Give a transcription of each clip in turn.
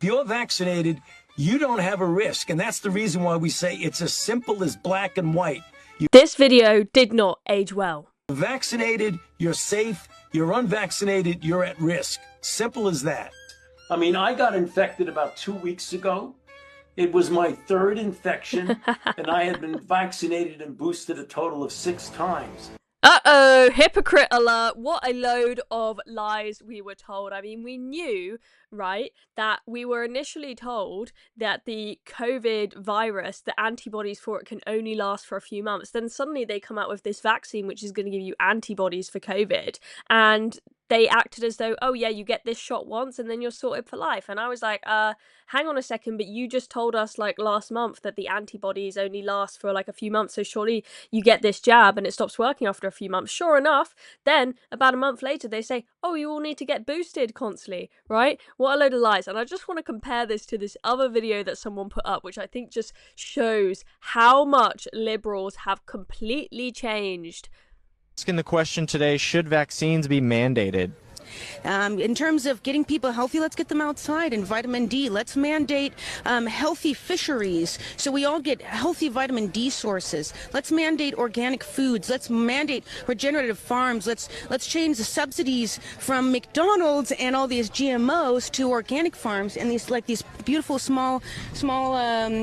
you're vaccinated, you don't have a risk. And that's the reason why we say it's as simple as black and white. This video did not age well. You're vaccinated, you're safe. You're unvaccinated, you're at risk. Simple as that. I mean, I got infected about 2 weeks ago. It was my third infection, and I had been vaccinated and boosted a total of 6 times. Uh-oh, hypocrite alert. What a load of lies we were told. I mean, we knew, right, that we were initially told that the COVID virus, the antibodies for it can only last for a few months. Then suddenly they come out with this vaccine, which is going to give you antibodies for COVID. And they acted as though, oh yeah, you get this shot once and then you're sorted for life. And I was like, hang on a second, but you just told us like last month that the antibodies only last for like a few months. So surely you get this jab and it stops working after a few months. Sure enough, then about a month later, they say, oh, you all need to get boosted constantly, right? What a load of lies. And I just want to compare this to this other video that someone put up, which I think just shows how much liberals have completely changed. Asking the question today, should vaccines be mandated? In terms of getting people healthy, let's get them outside and vitamin D. Let's mandate healthy fisheries so we all get healthy vitamin D sources. Let's mandate organic foods. Let's mandate regenerative farms. Let's change the subsidies from McDonald's and all these GMOs to organic farms and these beautiful small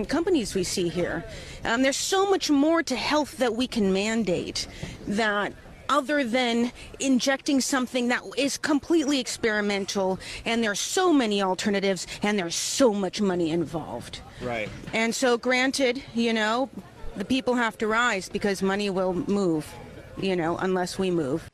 companies we see here. There's so much more to health that we can mandate that other than injecting something that is completely experimental, and there's so many alternatives and there's so much money involved. Right. And so granted, you know, the people have to rise because money will move, you know, unless we move.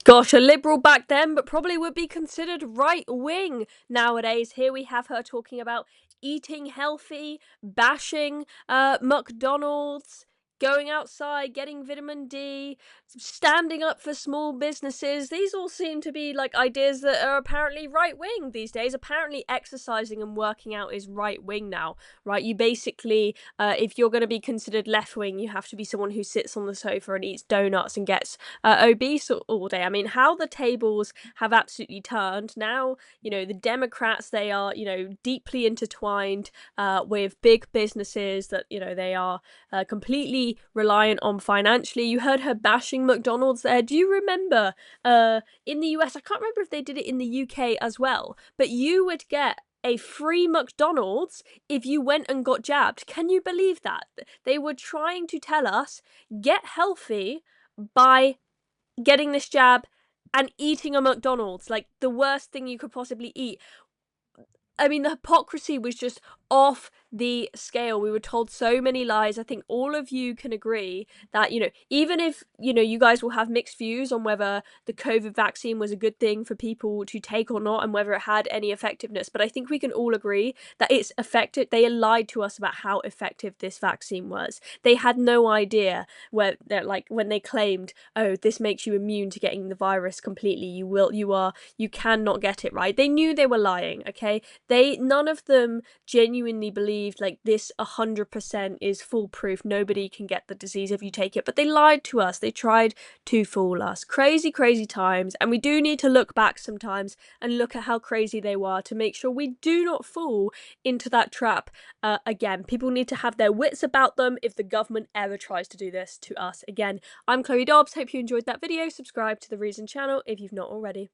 Gosh, a liberal back then, but probably would be considered right-wing nowadays. Here we have her talking about eating healthy, bashing McDonald's, going outside, getting vitamin D, standing up for small businesses. These all seem to be like ideas that are apparently right-wing these days. Apparently exercising and working out is right-wing now, right? You basically, if you're going to be considered left-wing, you have to be someone who sits on the sofa and eats donuts and gets obese all day. I mean, how the tables have absolutely turned. Now, you know, the Democrats, they are, you know, deeply intertwined with big businesses that, you know, they are completely reliant on financially. You heard her bashing McDonald's there. Do you remember in the US, I can't remember if they did it in the UK as well, but you would get a free McDonald's if you went and got jabbed. Can you believe that? They were trying to tell us, get healthy by getting this jab and eating a McDonald's, like the worst thing you could possibly eat. I mean, the hypocrisy was just off the scale. We were told so many lies. I think all of you can agree that, you know, even if, you know, you guys will have mixed views on whether the COVID vaccine was a good thing for people to take or not and whether it had any effectiveness, but I think we can all agree that it's effective. They lied to us about how effective this vaccine was. They had no idea where they're like, when they claimed, oh, this makes you immune to getting the virus completely. You cannot get it, right? They knew they were lying, okay? None of them genuinely believed like this 100% is foolproof. Nobody can get the disease if you take it, but they lied to us. They tried to fool us. Crazy, crazy times. And we do need to look back sometimes and look at how crazy they were to make sure we do not fall into that trap again. People need to have their wits about them if the government ever tries to do this to us again. I'm Chloe Dobbs. Hope you enjoyed that video. Subscribe to the Reason channel if you've not already.